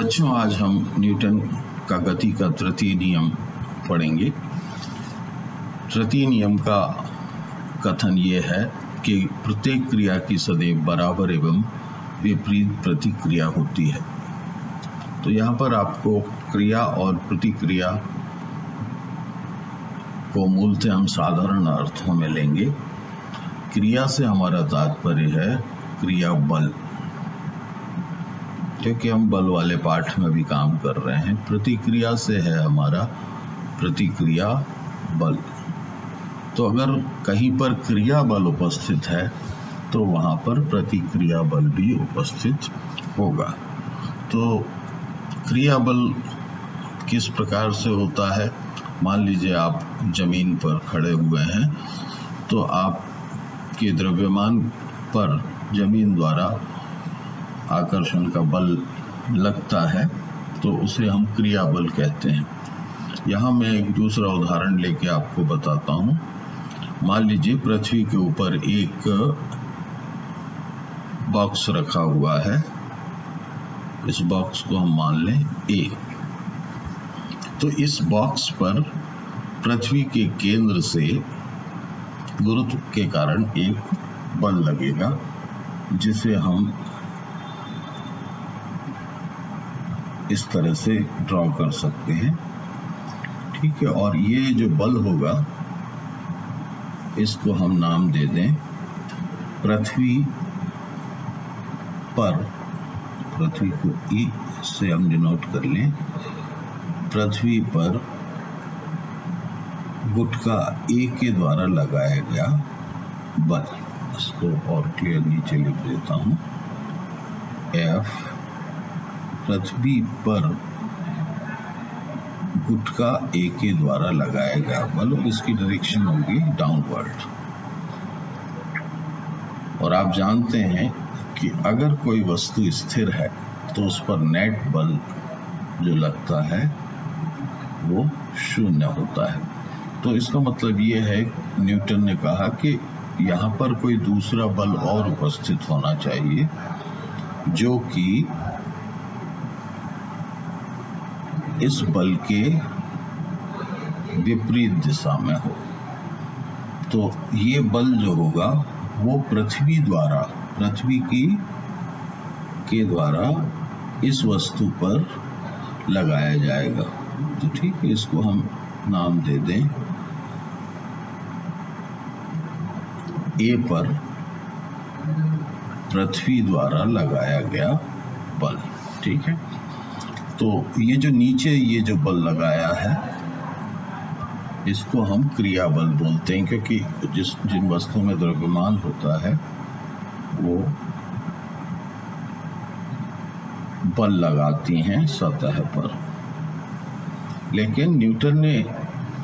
बच्चों, आज हम न्यूटन का गति का तृतीय नियम पढ़ेंगे। तृतीय नियम का कथन ये है कि प्रत्येक क्रिया की सदैव बराबर एवं विपरीत प्रतिक्रिया होती है। तो यहाँ पर आपको क्रिया और प्रतिक्रिया को मूलतः हम साधारण अर्थों में लेंगे। क्रिया से हमारा तात्पर्य है क्रिया बल, क्योंकि हम बल वाले पाठ में भी काम कर रहे हैं। प्रतिक्रिया से है हमारा प्रतिक्रिया बल। तो अगर कहीं पर क्रिया बल उपस्थित है तो वहाँ पर प्रतिक्रिया बल भी उपस्थित होगा। तो क्रिया बल किस प्रकार से होता है? मान लीजिए आप जमीन पर खड़े हुए हैं, तो आपके द्रव्यमान पर जमीन द्वारा आकर्षण का बल लगता है, तो उसे हम क्रिया बल कहते हैं। यहाँ मैं एक दूसरा उदाहरण लेके आपको बताता हूँ। मान लीजिए पृथ्वी के ऊपर एक बॉक्स रखा हुआ है। इस बॉक्स को हम मान लें A। तो इस बॉक्स पर पृथ्वी के केंद्र से गुरुत्व के कारण एक बल लगेगा, जिसे हम इस तरह से ड्रॉ कर सकते हैं। ठीक है, और ये जो बल होगा इसको हम नाम दे दें पृथ्वी पर। पृथ्वी को E से हम डिनोट कर लें। पृथ्वी पर गुटका A के द्वारा लगाया गया बल। इसको और क्लियर नीचे लिख देता हूं। F पृथ्वी पर गुटका A के द्वारा लगाया गया बल, और इसकी डायरेक्शन होगी डाउनवर्ड। और आप जानते हैं कि अगर कोई वस्तु स्थिर है तो उस पर नेट बल जो लगता है वो 0 होता है। तो इसका मतलब ये है, न्यूटन ने कहा कि यहाँ पर कोई दूसरा बल और उपस्थित होना चाहिए जो कि इस बल के विपरीत दिशा में हो। तो ये बल जो होगा वो पृथ्वी के द्वारा इस वस्तु पर लगाया जाएगा। तो ठीक है, इसको हम नाम दे दें A पर पृथ्वी द्वारा लगाया गया बल। ठीक है, तो ये जो नीचे ये जो बल लगाया है इसको हम क्रिया बल बोलते हैं, क्योंकि जिन वस्तुओं में द्रव्यमान होता है वो बल लगाती हैं सतह पर। लेकिन न्यूटन ने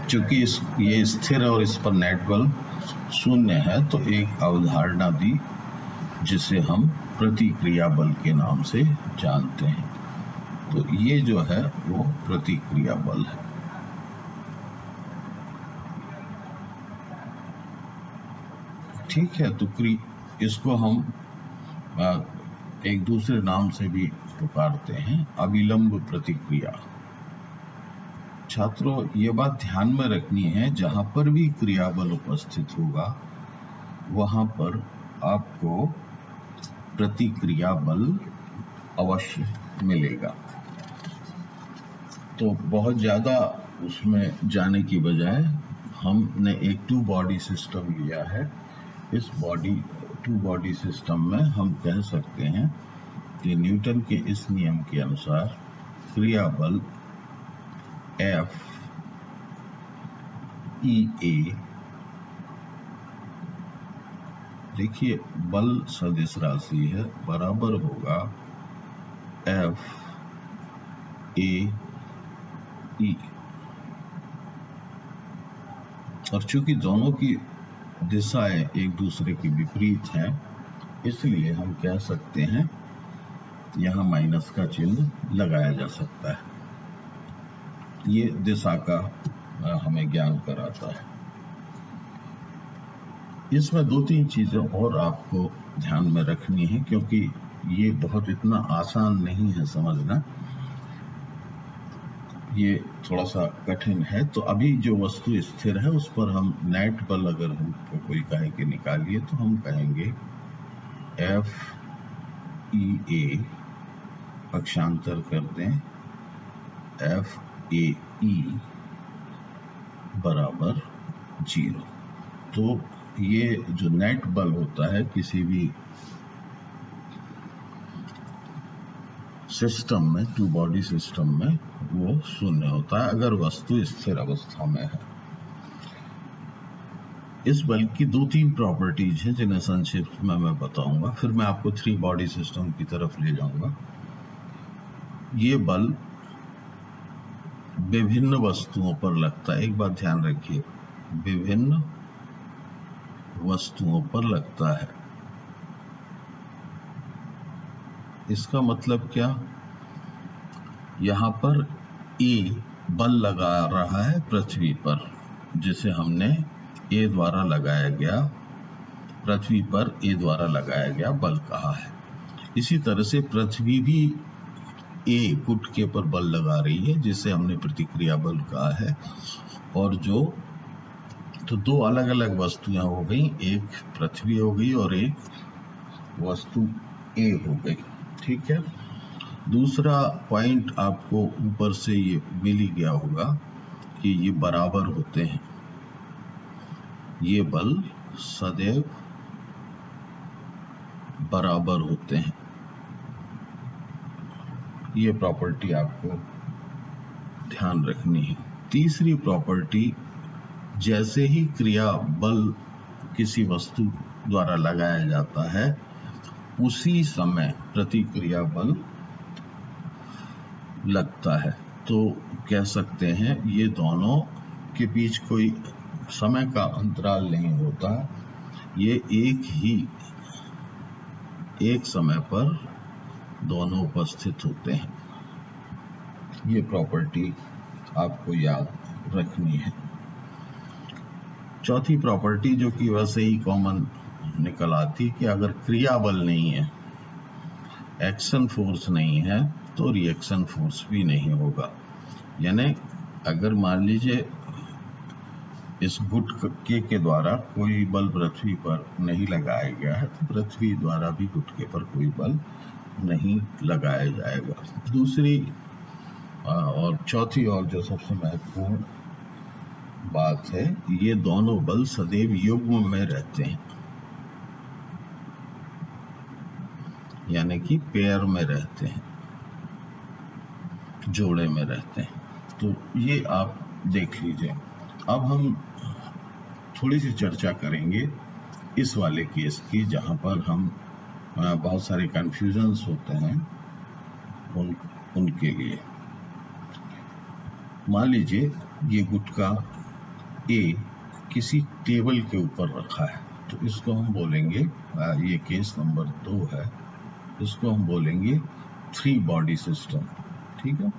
चूंकि ये स्थिर है और इस पर नेट बल 0 है, तो एक अवधारणा दी जिसे हम प्रतिक्रिया बल के नाम से जानते हैं। तो ये जो है वो प्रतिक्रिया बल है। ठीक है, तो इसको हम एक दूसरे नाम से भी पुकारते हैं, अविलंब प्रतिक्रिया। छात्रों, ये बात ध्यान में रखनी है, जहां पर भी क्रिया बल उपस्थित होगा वहां पर आपको प्रतिक्रिया बल अवश्य मिलेगा। तो बहुत ज़्यादा उसमें जाने की बजाय हमने एक 2 बॉडी सिस्टम लिया है। इस 2 बॉडी सिस्टम में हम कह सकते हैं कि न्यूटन के इस नियम के अनुसार क्रिया बल F E A, देखिए बल सदिश राशि है, बराबर होगा F A E। और चूंकि दोनों की दिशाएं एक दूसरे के विपरीत हैं, इसलिए हम कह सकते हैं यहाँ माइनस का चिन्ह लगाया जा सकता है। ये दिशा का हमें ज्ञान कराता है। इसमें 2-3 चीजें और आपको ध्यान में रखनी है, क्योंकि ये बहुत इतना आसान नहीं है समझना। ये थोड़ा सा कठिन है। तो अभी जो वस्तु स्थिर है उस पर हम नेट बल अगर हमको कोई कहे कि निकालिए तो हम कहेंगे FEA, पक्षांतर कर दें FAE बराबर 0। तो ये जो नेट बल होता है किसी भी सिस्टम में, टू बॉडी सिस्टम में, वो शून्य होता है अगर वस्तु स्थिर अवस्था में है। इस बल की 2-3 प्रॉपर्टीज हैं जिन्हें संक्षिप्त में मैं बताऊंगा, फिर मैं आपको 3 बॉडी सिस्टम की तरफ ले जाऊंगा। ये बल विभिन्न वस्तुओं पर लगता है, एक बात ध्यान रखिए, विभिन्न वस्तुओं पर लगता है। इसका मतलब क्या, यहां पर ए बल लगा रहा है पृथ्वी पर, जिसे हमने ए द्वारा लगाया गया, पृथ्वी पर ए द्वारा लगाया गया बल कहा है। इसी तरह से पृथ्वी भी ए गुटके पर बल लगा रही है जिसे हमने प्रतिक्रिया बल कहा है। और जो तो 2 अलग अलग वस्तुएं हो गई, एक पृथ्वी हो गई और एक वस्तु ए हो गई, ठीक है। दूसरा पॉइंट आपको ऊपर से ये मिल ही गया होगा कि ये बराबर होते हैं, ये बल सदैव बराबर होते हैं। ये प्रॉपर्टी आपको ध्यान रखनी है। तीसरी प्रॉपर्टी, जैसे ही क्रिया बल किसी वस्तु द्वारा लगाया जाता है उसी समय प्रतिक्रिया बल लगता है। तो कह सकते हैं ये दोनों के बीच कोई समय का अंतराल नहीं होता, ये एक समय पर दोनों उपस्थित होते हैं। ये प्रॉपर्टी आपको याद रखनी है। चौथी प्रॉपर्टी जो कि वैसे ही कॉमन निकल आती, कि अगर क्रिया बल नहीं है, एक्शन फोर्स नहीं है, तो रिएक्शन फोर्स भी नहीं होगा। यानी अगर मान लीजिए इस गुटके के द्वारा कोई बल पृथ्वी पर नहीं लगाया गया है, तो पृथ्वी द्वारा भी गुटके पर कोई बल नहीं लगाया जाएगा। दूसरी और चौथी और जो सबसे महत्वपूर्ण बात है, ये दोनों बल सदैव युग्म में रहते हैं, यानी कि पेयर में रहते हैं, जोड़े में रहते हैं। तो ये आप देख लीजिए। अब हम थोड़ी सी चर्चा करेंगे इस वाले केस की, जहां पर हम बहुत सारे कंफ्यूजन्स होते हैं उनके लिए। मान लीजिए ये गुटका ए किसी टेबल के ऊपर रखा है, तो इसको हम बोलेंगे, ये केस नंबर 2 है, इसको हम बोलेंगे 3 बॉडी सिस्टम, ठीक है,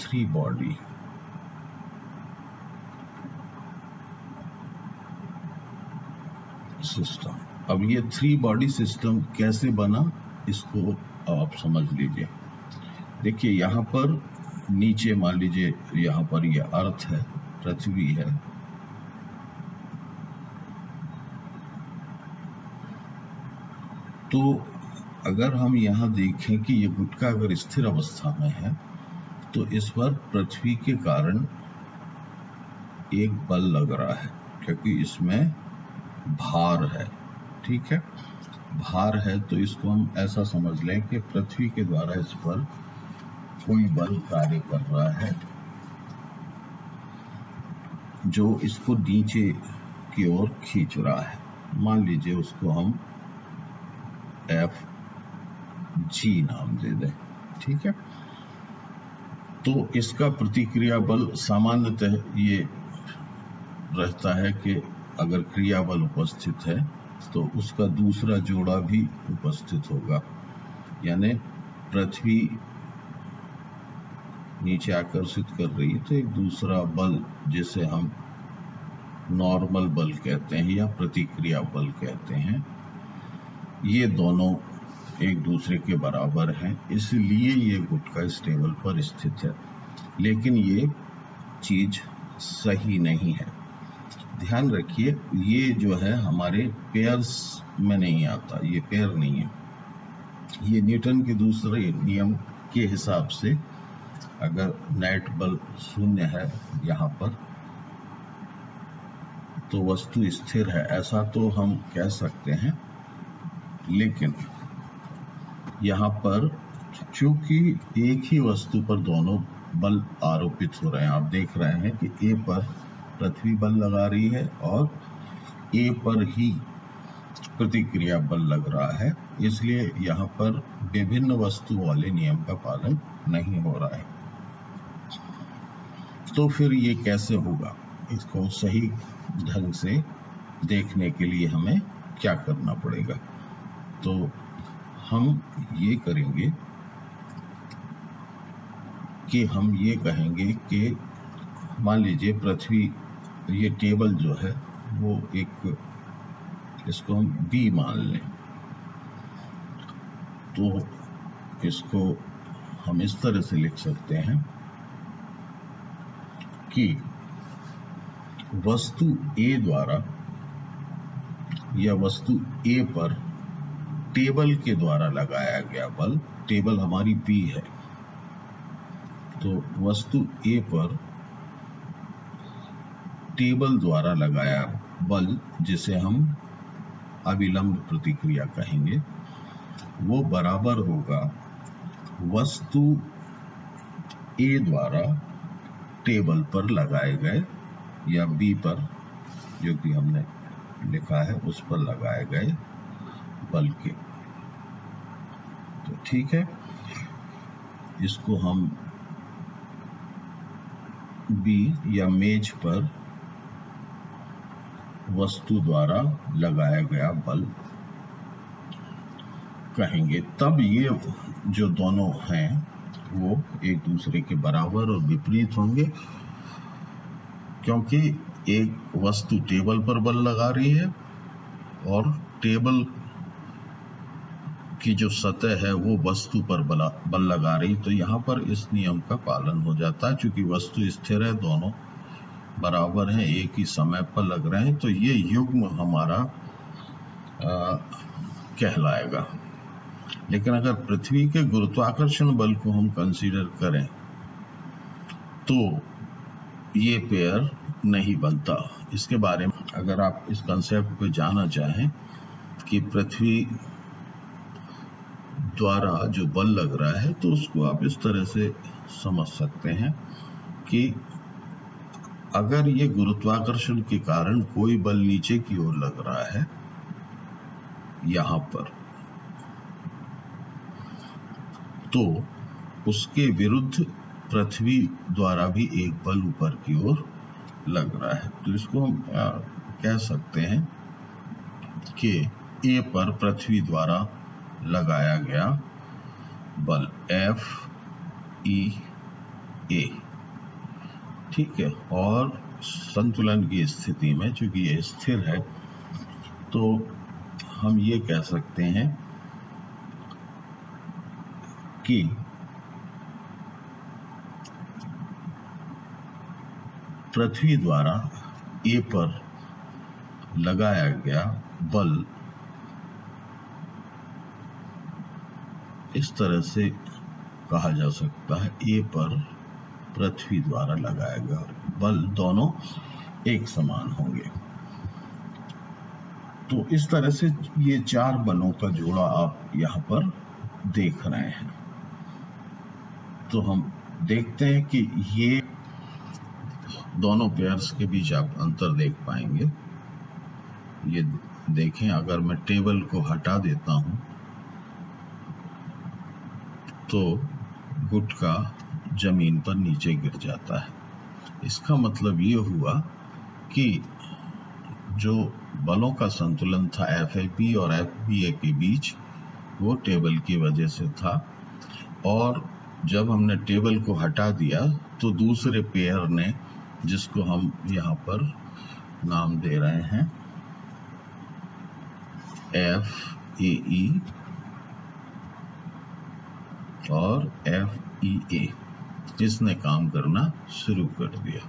3 बॉडी सिस्टम। अब ये 3 बॉडी सिस्टम कैसे बना, इसको आप समझ लीजिए। देखिए यहाँ पर नीचे मान लीजिए यहाँ पर ये अर्थ है, पृथ्वी है, तो अगर हम यहाँ देखें कि ये गुटका अगर स्थिर अवस्था में है तो इस पर पृथ्वी के कारण एक बल लग रहा है, क्योंकि इसमें भार है, ठीक है, भार है। तो इसको हम ऐसा समझ लें कि पृथ्वी के द्वारा इस पर कोई बल कार्य कर रहा है जो इसको नीचे की ओर खींच रहा है। मान लीजिए उसको हम FG नाम दे दें, ठीक है। तो इसका प्रतिक्रिया बल सामान्यतः ये रहता है कि अगर क्रिया बल उपस्थित है तो उसका दूसरा जोड़ा भी उपस्थित होगा, यानी पृथ्वी नीचे आकर्षित कर रही है तो एक दूसरा बल जिसे हम नॉर्मल बल कहते हैं या प्रतिक्रिया बल कहते हैं, ये दोनों एक दूसरे के बराबर हैं, इसलिए ये गुट का इस टेबल पर स्थित है। लेकिन ये चीज सही नहीं है। ध्यान रखिए, ये जो है हमारे पेयर्स में नहीं आता, ये पेयर नहीं है। ये न्यूटन के दूसरे नियम के हिसाब से अगर नेट बल शून्य है यहाँ पर तो वस्तु स्थिर है, ऐसा तो हम कह सकते हैं। लेकिन यहाँ पर चूंकि एक ही वस्तु पर दोनों बल आरोपित हो रहे हैं, आप देख रहे हैं कि ए पर पृथ्वी बल लगा रही है और ए पर ही प्रतिक्रिया बल लग रहा है, इसलिए यहाँ पर विभिन्न वस्तु वाले नियम का पालन नहीं हो रहा है। तो फिर ये कैसे होगा? इसको सही ढंग से देखने के लिए हमें क्या करना पड़ेगा? तो हम ये करेंगे कि हम ये कहेंगे कि मान लीजिए पृथ्वी, ये टेबल जो है वो एक, इसको हम बी मान लें, तो इसको हम इस तरह से लिख सकते हैं कि वस्तु ए द्वारा या वस्तु ए पर टेबल के द्वारा लगाया गया बल, टेबल हमारी बी है, तो वस्तु ए पर टेबल द्वारा लगाया बल, जिसे हम अविलंब प्रतिक्रिया कहेंगे, वो बराबर होगा वस्तु ए द्वारा टेबल पर लगाए गए या बी पर, जो कि हमने लिखा है उस पर लगाए गए बल के। तो ठीक है, इसको हम बी या मेज पर वस्तु द्वारा लगाया गया बल कहेंगे। तब ये जो दोनों हैं वो एक दूसरे के बराबर और विपरीत होंगे, क्योंकि एक वस्तु टेबल पर बल लगा रही है और टेबल की जो सतह है वो वस्तु पर बल लगा रही, तो यहाँ पर इस नियम का पालन हो जाता है। चूंकि वस्तु स्थिर है, दोनों बराबर हैं, एक ही समय पर लग रहे हैं, तो ये युग्म हमारा कहलाएगा। लेकिन अगर पृथ्वी के गुरुत्वाकर्षण बल को हम कंसीडर करें तो ये पेयर नहीं बनता। इसके बारे में अगर आप इस कंसेप्ट पे जानना चाहें कि पृथ्वी द्वारा जो बल लग रहा है, तो उसको आप इस तरह से समझ सकते हैं कि अगर ये गुरुत्वाकर्षण के कारण कोई बल नीचे की ओर लग रहा है यहां पर, तो उसके विरुद्ध पृथ्वी द्वारा भी एक बल ऊपर की ओर लग रहा है। तो इसको हम कह सकते हैं कि ए पर पृथ्वी द्वारा लगाया गया बल F(E)A, ठीक है। और संतुलन की स्थिति में चूंकि ये स्थिर है, तो हम ये कह सकते हैं कि पृथ्वी द्वारा ए पर लगाया गया बल इस तरह से कहा जा सकता है, ए पर पृथ्वी द्वारा लगाया गया बल दोनों एक समान होंगे। तो इस तरह से ये चार बलों का जोड़ा आप यहां पर देख रहे हैं। तो हम देखते हैं कि ये दोनों पेयर्स के बीच आप अंतर देख पाएंगे। ये देखें, अगर मैं टेबल को हटा देता हूं तो गुटका जमीन पर नीचे गिर जाता है। इसका मतलब ये हुआ कि जो बलों का संतुलन था FAP और FBA के बीच, वो टेबल की वजह से था, और जब हमने टेबल को हटा दिया तो दूसरे पेयर ने, जिसको हम यहाँ पर नाम दे रहे हैं FAE, और FEA, इसने काम करना शुरू कर दिया।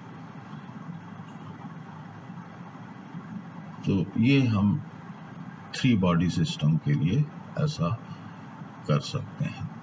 तो ये हम 3 बॉडी सिस्टम के लिए ऐसा कर सकते हैं।